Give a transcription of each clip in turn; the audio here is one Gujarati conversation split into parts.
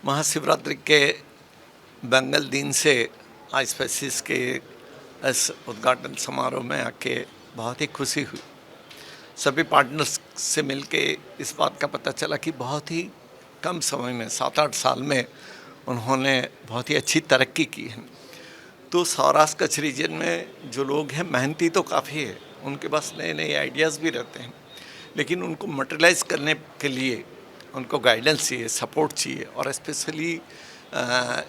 महाशिवरात्रि के बेंगल दिन से आईस्पेसिस के इस उद्घाटन समारोह में आके बहुत ही खुशी हुई। सभी पार्टनर्स से मिलके इस बात का पता चला कि बहुत ही कम समय में 7-8 साल में उन्होंने बहुत ही अच्छी तरक्की की है। तो सौराष्ट्र कच्छ रीजन में जो लोग हैं मेहनती तो काफ़ी है, उनके पास नए नए आइडियाज़ भी रहते हैं, लेकिन उनको मटेरियलाइज करने के लिए उनको गाइडेंस चाहिए, सपोर्ट चाहिए। और स्पेशली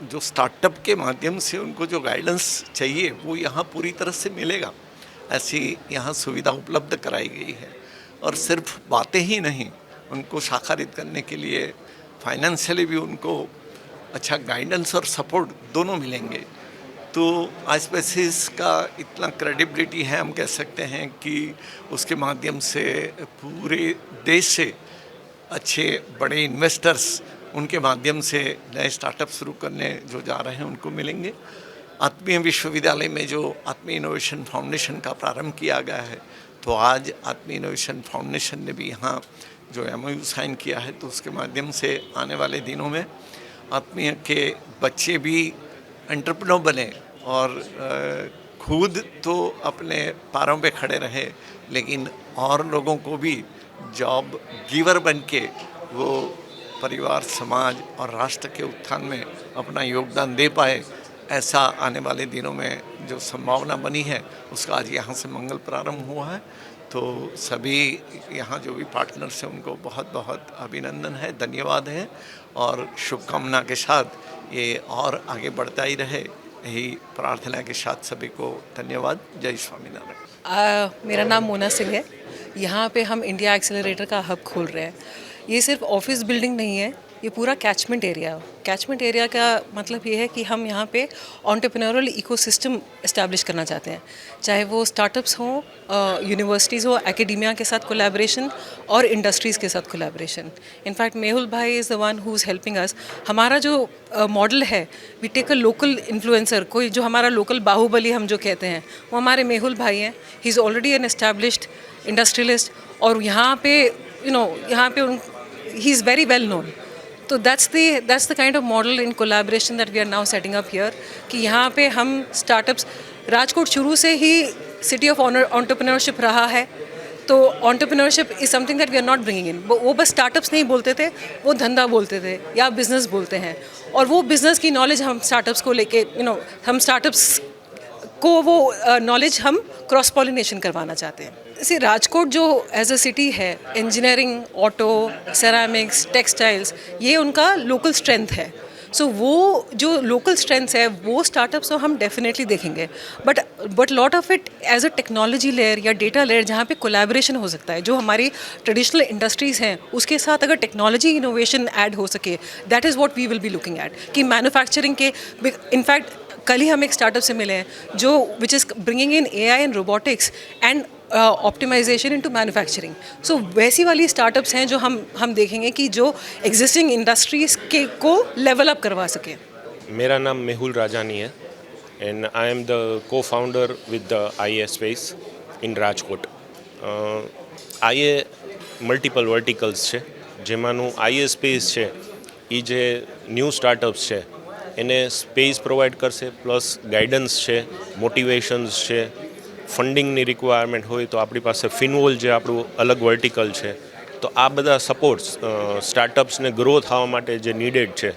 जो स्टार्टअप के माध्यम से उनको जो गाइडेंस चाहिए वो यहाँ पूरी तरह से मिलेगा, ऐसी यहाँ सुविधा उपलब्ध कराई गई है। और सिर्फ बातें ही नहीं, उनको साकारित करने के लिए फाइनेंशियली भी उनको अच्छा गाइडेंस और सपोर्ट दोनों मिलेंगे। तो आईस्पेसिस का इतना क्रेडिबिलिटी है, हम कह सकते हैं कि उसके माध्यम से पूरे देश से अच्छे बड़े इन्वेस्टर्स उनके माध्यम से नए स्टार्टअप शुरू करने जो जा रहे हैं उनको मिलेंगे। आत्मीय विश्वविद्यालय में जो आत्मीय इनोवेशन फाउंडेशन का प्रारंभ किया गया है, तो आज आत्मीय इनोवेशन फाउंडेशन ने भी यहाँ जो MOU साइन किया है, तो उसके माध्यम से आने वाले दिनों में आत्मीय के बच्चे भी एंटरप्रेन्योर बने और खुद तो अपने पैरों पे खड़े रहे, लेकिन और लोगों को भी जॉब गिवर बन के वो परिवार, समाज और राष्ट्र के उत्थान में अपना योगदान दे पाए। ऐसा आने वाले दिनों में जो संभावना बनी है, उसका आज यहाँ से मंगल प्रारंभ हुआ है। तो सभी यहाँ जो भी पार्टनर्स हैं उनको बहुत बहुत अभिनंदन है, धन्यवाद है और शुभकामना के साथ ये और आगे बढ़ता ही रहे, यही प्रार्थना के साथ सभी को धन्यवाद। जय स्वामीनारायण। मेरा नाम मोना सिंह है। यहाँ पे हम इंडिया एक्सेलरेटर का हब खोल रहे हैं। ये सिर्फ ऑफिस बिल्डिंग नहीं है, ये पूरा कैचमेंट एरिया का मतलब ये है कि हम यहाँ पे एंटरप्रेन्योरल इकोसिस्टम इस्टेब्लिश करना चाहते हैं, चाहे वो स्टार्टअप्स हों, यूनिवर्सिटीज़ हो, एकेडेमिया के साथ कोलैबोरेशन और इंडस्ट्रीज़ के साथ कोलैबोरेशन। इनफैक्ट मेहुल भाई is the one who is helping us. हमारा जो मॉडल है, we take a local influencer, कोई जो हमारा लोकल बाहुबली हम जो कहते हैं, वो हमारे मेहुल भाई हैं। He is already an established industrialist और यहाँ पे यहाँ पे he is very well known. तो that's the kind of model in collaboration that we are now setting up here कि यहाँ पे हम स्टार्टअप्स, राजकोट शुरू से ही सिटी ऑफ एंटरप्रेन्योरशिप रहा है, तो entrepreneurship is something that we are not bringing in. वो बस स्टार्टअप्स नहीं बोलते थे, वो धंधा बोलते थे या बिजनेस बोलते हैं, और वो बिज़नेस की नॉलेज हम स्टार्टअप्स को लेके हम स्टार्टअप्स को वो नॉलेज हम क्रॉस पॉलिनेशन करवाना चाहते हैं। इसे राजकोट जो एज अ सिटी है, इंजीनियरिंग, ऑटो, सेरामिक्स, टेक्सटाइल्स, ये उनका लोकल स्ट्रेंथ है। सो वो जो लोकल स्ट्रेंथ्स है वो स्टार्टअप्स तो हम डेफिनेटली देखेंगे, but lot of it as a technology layer या डेटा लेयर जहाँ पे कोलैबोरेशन हो सकता है। जो हमारी ट्रेडिशनल इंडस्ट्रीज़ हैं उसके साथ अगर टेक्नोलॉजी इनोवेशन ऐड हो सके, that is what we will be looking at. कि मैन्युफैक्चरिंग के, इनफैक्ट कल ही हम एक स्टार्टअप से मिले हैं जो which is bringing in AI and robotics and optimisation into manufacturing. So वैसी वाली स्टार्टअप्स हैं जो हम देखेंगे कि जो एग्जिस्टिंग इंडस्ट्रीज़ के को लेवल अप करवा सकें। मेरा नाम मेहुल राजानी है and I am the cofounder with the IA space in Rajkot. IA multiple verticals છે, જેમાંનું IA સ્પેસ છે એ જે ન્યૂ સ્ટાર્ટઅપ્સ છે એને સ્પેસ પ્રોવાઈડ કરશે, પ્લસ ગાઈડન્સ છે, મોટિવેશન્સ છે, ફંડિંગની રિક્વાયરમેન્ટ હોય તો આપણી પાસે ફિનવોલ જે આપણું અલગ વર્ટિકલ છે, તો આ બધા સપોર્ટ્સ સ્ટાર્ટઅપ્સને ગ્રો થવા માટે જે નીડેડ છે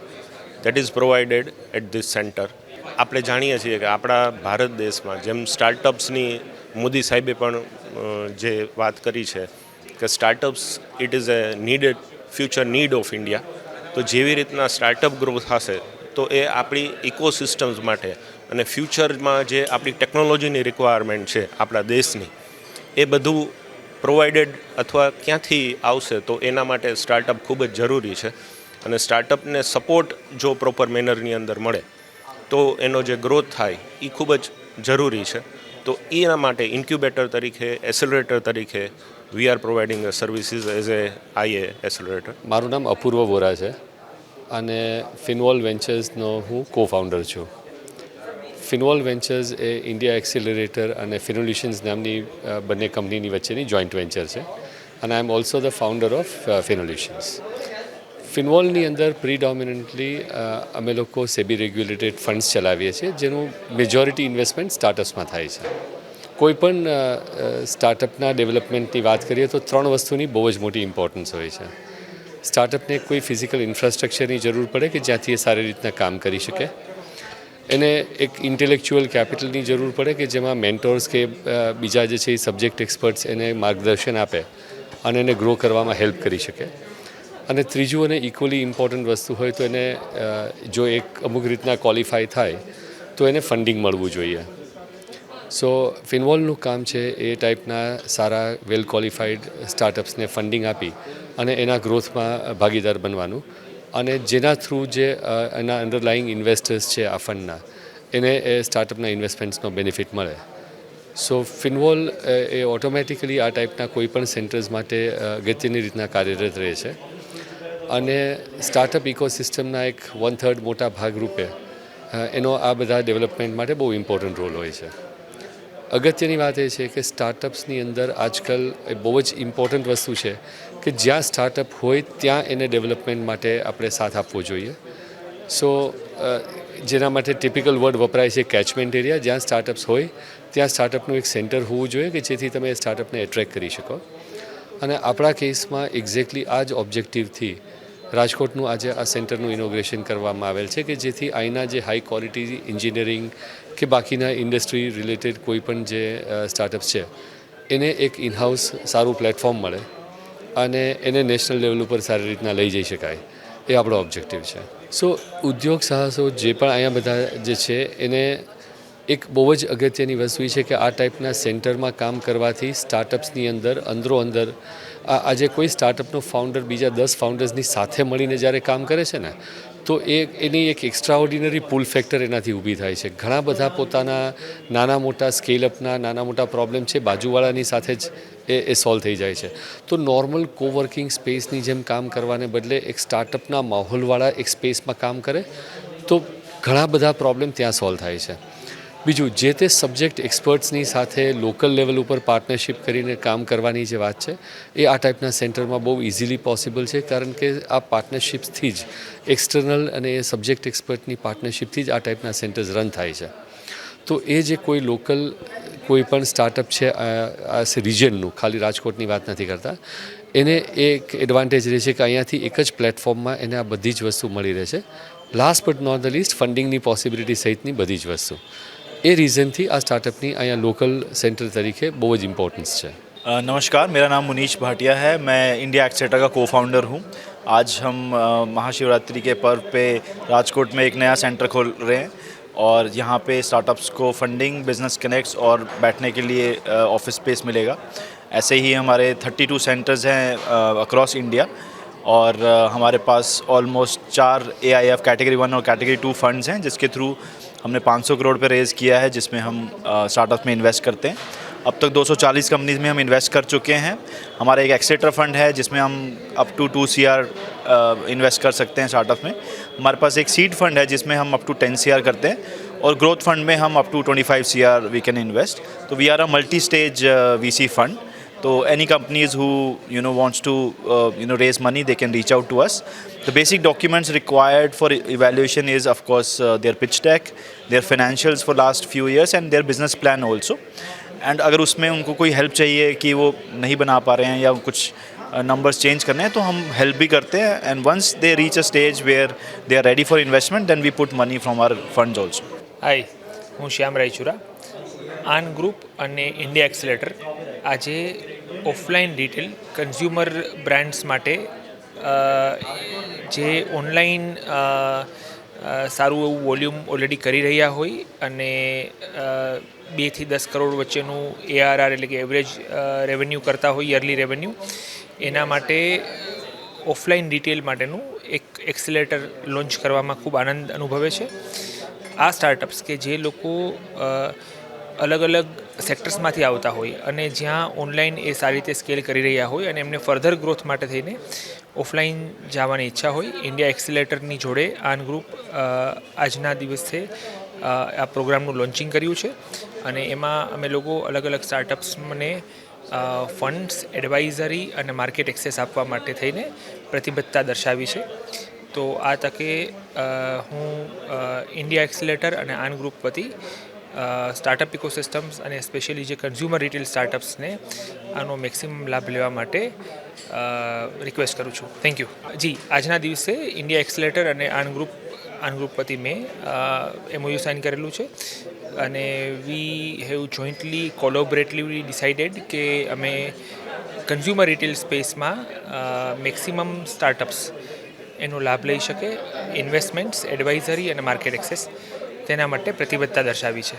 that is provided at this centre. આપણે જાણીએ છીએ કે આપણા ભારત દેશમાં જેમ સ્ટાર્ટઅપ્સની મોદી સાહેબે પણ જે વાત કરી છે કે startups it is A needed future need of India, તો જેવી રીતના સ્ટાર્ટઅપ ગ્રો થશે તો એ આપણી ઇકોસિસ્ટમ્સ માટે અને ફ્યુચરમાં જે આપણી ટેકનોલોજીની રિક્વાયરમેન્ટ છે આપણા દેશની, એ બધું પ્રોવાઇડેડ અથવા ક્યાંથી આવશે, તો એના માટે સ્ટાર્ટઅપ ખૂબ જ જરૂરી છે। અને સ્ટાર્ટઅપને સપોર્ટ જો પ્રોપર મેનરની અંદર મળે તો એનો જે ગ્રોથ થાય એ ખૂબ જ જરૂરી છે। તો એના માટે ઇન્ક્યુબેટર તરીકે, એસેલરેટર તરીકે we are providing services as a IA એસેલરેટર। મારું નામ અપૂર્વ વોરા છે અને ફિનવોલ વેન્ચર્સનો હું કો ફાઉન્ડર છું। ફિનવોલ વેન્ચર્સ એ ઇન્ડિયા એક્સિલરેટર અને ફિનોલ્યુશન્સ નામની બંને કંપનીની વચ્ચેની જોઈન્ટ વેન્ચર છે અને I am also the founder of Finolutions. ફિનવોલની અંદર પ્રીડોમિનન્ટલી અમે લોકો સેબી રેગ્યુલેટેડ ફંડ્સ ચલાવીએ છીએ, જેનું મેજોરિટી ઇન્વેસ્ટમેન્ટ સ્ટાર્ટઅપ્સમાં થાય છે. કોઈ પણ સ્ટાર્ટઅપના ડેવલપમેન્ટની વાત કરીએ તો 3 વસ્તુની બહુ જ મોટી ઇમ્પોર્ટન્સ હોય છે. સ્ટાર્ટઅપને કોઈ ફિઝિકલ ઇન્ફ્રાસ્ટ્રક્ચરની જરૂર પડે કે જ્યાંથી એ સારી રીતના કામ કરી શકે. એને એક ઇન્ટેલેક્ચ્યુઅલ કેપિટલની જરૂર પડે કે જેમાં મેન્ટોર્સ કે બીજા જે છે એ સબ્જેક્ટ એક્સપર્ટ્સ એને માર્ગદર્શન આપે અને એને ગ્રો કરવામાં હેલ્પ કરી શકે. અને ત્રીજું અને ઇક્વલી ઇમ્પોર્ટન્ટ વસ્તુ હોય તો એને જો એક અમુક રીતના ક્વોલિફાય થાય તો એને ફંડિંગ મળવું જોઈએ. સો ફિનવોલનું કામ છે એ ટાઈપના સારા વેલ ક્વોલિફાઈડ સ્ટાર્ટઅપ્સને ફંડિંગ આપી અને એના ગ્રોથમાં ભાગીદાર બનવાનું, અને જેના થ્રુ જે એના અંડરલાઇંગ ઇન્વેસ્ટર્સ છે આ ફંડના, એને એ સ્ટાર્ટઅપના ઇન્વેસ્ટમેન્ટ્સનો બેનિફિટ મળે. સો ફિનવોલ એ ઓટોમેટિકલી આ ટાઈપના કોઈ પણ સેન્ટર્સ માટે અગત્યની રીતના કાર્યરત રહે છે. અને સ્ટાર્ટઅપ ઇકોસિસ્ટમના એક 1/3 મોટા ભાગરૂપે એનો આ બધા ડેવલપમેન્ટ માટે બહુ ઇમ્પોર્ટન્ટ રોલ હોય છે. અગત્યની વાત એ છે કે સ્ટાર્ટઅપ્સની અંદર આજકાલ એ બહુ જ ઇમ્પોર્ટન્ટ વસ્તુ છે કે જ્યાં સ્ટાર્ટઅપ હોય ત્યાં એને ડેવલપમેન્ટ માટે આપણે સાથ આપવો જોઈએ. સો જેના માટે ટિપિકલ વર્ડ વપરાય છે કેચમેન્ટ એરિયા. જ્યાં સ્ટાર્ટઅપ્સ હોય ત્યાં સ્ટાર્ટઅપનું એક સેન્ટર હોવું જોઈએ કે જેથી તમે એ સ્ટાર્ટઅપને એટ્રેક્ટ કરી શકો. અને આપણા કેસમાં એક્ઝેક્ટલી આ જ ઓબ્જેક્ટિવથી રાજકોટનું આજે આ સેન્ટરનું ઇનોગ્રેશન કરવામાં આવેલ છે કે જેથી અહીંના જે હાઈ ક્વોલિટી એન્જિનિયરિંગ કે બાકીના ઇન્ડસ્ટ્રી રિલેટેડ કોઈ પણ જે સ્ટાર્ટઅપ્સ છે એને એક ઇનહાઉસ સારું પ્લેટફોર્મ મળે અને એને નેશનલ લેવલ ઉપર સારી રીતના લઈ જઈ શકાય, એ આપણો ઓબ્જેક્ટિવ છે. સો ઉદ્યોગ સાહસો જે પણ અહીંયા બધા જે છે એને એક બહુ જ અગત્યની વસ્તુ એ છે કે આ ટાઈપના સેન્ટરમાં કામ કરવાથી સ્ટાર્ટઅપ્સની અંદર અંદરો-અંદર આજે કોઈ સ્ટાર્ટઅપનો ફાઉન્ડર બીજા 10 ફાઉન્ડર્સની સાથે મળીને જ્યારે કામ કરે છે ને તો એની એક એક્સ્ટ્રાઓર્ડિનરી પુલ ફેક્ટર એનાથી ઊભી થાય છે. ઘણા બધા પોતાના નાના મોટા સ્કેલઅપના નાના મોટા પ્રોબ્લેમ છે બાજુવાળાની સાથે જ એ સોલ્વ થઈ જાય છે. તો નોર્મલ કોવર્કિંગ સ્પેસની જેમ કામ કરવાને બદલે એક સ્ટાર્ટઅપના માહોલવાળા એક સ્પેસમાં કામ કરે તો ઘણા બધા પ્રોબ્લેમ ત્યાં સોલ્વ થાય છે. બીજું, જે તે સબ્જેક્ટ એક્સપર્ટ્સની સાથે લોકલ લેવલ ઉપર પાર્ટનરશિપ કરીને કામ કરવાની જે વાત છે એ આ ટાઈપના સેન્ટરમાં બહુ ઇઝીલી પોસિબલ છે, કારણ કે આ પાર્ટનરશિપ્સથી જ એક્સટર્નલ અને એ સબ્જેક્ટ એક્સપર્ટની પાર્ટનરશિપથી જ આ ટાઈપના સેન્ટર્સ રન થાય છે. તો એ જે કોઈ લોકલ કોઈ પણ સ્ટાર્ટઅપ છે આ રિજનનું, ખાલી રાજકોટની વાત નથી કરતા, એને એક એડવાન્ટેજ રહે છે કે અહીંયાથી એક જ પ્લેટફોર્મમાં એને આ બધી જ વસ્તુ મળી રહે છે. Last but not the least ફંડિંગની પોસિબિલિટી સહિતની બધી જ વસ્તુ. એ રીज़न આ સ્ટાर्टअप यहाँ लोकल सेंटर तरीके बहुत ज इम्पोर्टेंस है. नमस्कार, मेरा नाम मुनीश भाटिया है. मैं इंडिया एक्सेलेरेटर का को फाउंडर हूँ. आज हम महाशिवरात्रि के पर्व पे राजकोट में एक नया सेंटर खोल रहे हैं और यहाँ पे स्टार्टअप्स को फंडिंग, बिजनेस कनेक्ट्स और बैठने के लिए ऑफिस स्पेस मिलेगा. ऐसे ही हमारे 32 सेंटर्स हैं अक्रॉस इंडिया और हमारे पास ऑलमोस्ट 4 AIF कैटेगरी 1 और कैटेगरी 2 फंड्स हैं जिसके थ्रू हमने 500 करोड़ पे रेज़ किया है, जिसमें हम स्टार्टअप में इन्वेस्ट करते हैं. अब तक 240 कंपनीज़ में हम इन्वेस्ट कर चुके हैं. हमारा एक एक्सेलेरेटर फंड है जिसमें हम अप टू 2 CR इन्वेस्ट कर सकते हैं स्टार्टअप में. हमारे पास एक सीड फंड है जिसमें हम अप टू 10 CR करते हैं और ग्रोथ फंड में हम up to 25 CR we can invest. तो we are a multi stage VC fund. So any companies who wants to raise money, they can reach out to us. The basic documents required for evaluation is of course their pitch deck, their financials for last few years and their business plan also. And अगर उसमें उनको कोई हेल्प चाहिए कि वो नहीं बना पा रहे हैं या कुछ नंबर्स चेंज करने हैं तो हम हेल्प भी करते हैं. And once they reach a stage where they are ready for investment then we put money from our funds also. Hi, હું શ્યામ રાયચુરા. આન ગ્રુપ અને ઇન્ડિયા એક્સેલેરેટર આજે ઓફલાઈન રિટેલ કન્ઝ્યુમર બ્રાન્ડ્સ માટે જે ઓનલાઈન સારું એવું વોલ્યુમ ઓલરેડી કરી રહ્યા હોય અને 2 થી 10 કરોડ વચ્ચેનું ARR એટલે કે એવરેજ રેવન્યુ કરતા હોય, યરલી રેવન્યુ, એના માટે ઓફલાઈન રિટેલ માટેનું એક એક્સેલેરેટર લોન્ચ કરવામાં ખૂબ આનંદ અનુભવે છે. આ સ્ટાર્ટઅપ્સ કે જે લોકો અલગ અલગ સેક્ટર્સમાંથી આવતા હોય અને જ્યાં ઓનલાઈન એ સારી રીતે સ્કેલ કરી રહ્યા હોય અને એમને ફર્ધર ગ્રોથ માટે થઈને ઓફલાઈન જવાની ઈચ્છા હોય, ઇન્ડિયા એક્સેલેરેટરની જોડે આન ગ્રુપ આજના દિવસે આ પ્રોગ્રામનું લોન્ચિંગ કર્યું છે અને એમાં અમે લોકો અલગ અલગ સ્ટાર્ટઅપ્સને ફંડ્સ, એડવાઇઝરી અને માર્કેટ એક્સેસ આપવા માટે થઈને પ્રતિબદ્ધતા દર્શાવી છે. તો આ તકે હું ઇન્ડિયા એક્સિલેટર અને આન ગ્રુપ વતી સ્ટાર્ટઅપ ઇકોસિસ્ટમ્સ અને સ્પેશિયલી જે કન્ઝ્યુમર રિટેલ સ્ટાર્ટઅપ્સને આનો મેક્સિમમ લાભ લેવા માટે રિક્વેસ્ટ કરું છું. Thank you. જી, આજના દિવસે ઇન્ડિયા એક્સિલેટર અને આન ગ્રુપ વતી મેં MOU સાઇન કરેલું છે અને વી હેવ જોઈન્ટલી કોલોબરેટિવલી ડિસાઇડેડ કે અમે કન્ઝ્યુમર રિટેલ સ્પેસમાં મેક્સિમમ સ્ટાર્ટઅપ્સ એનો લાભ લઈ શકે, ઇન્વેસ્ટમેન્ટ્સ, એડવાઇઝરી અને માર્કેટ એક્સેસ તેના માટે પ્રતિબદ્ધતા દર્શાવી છે.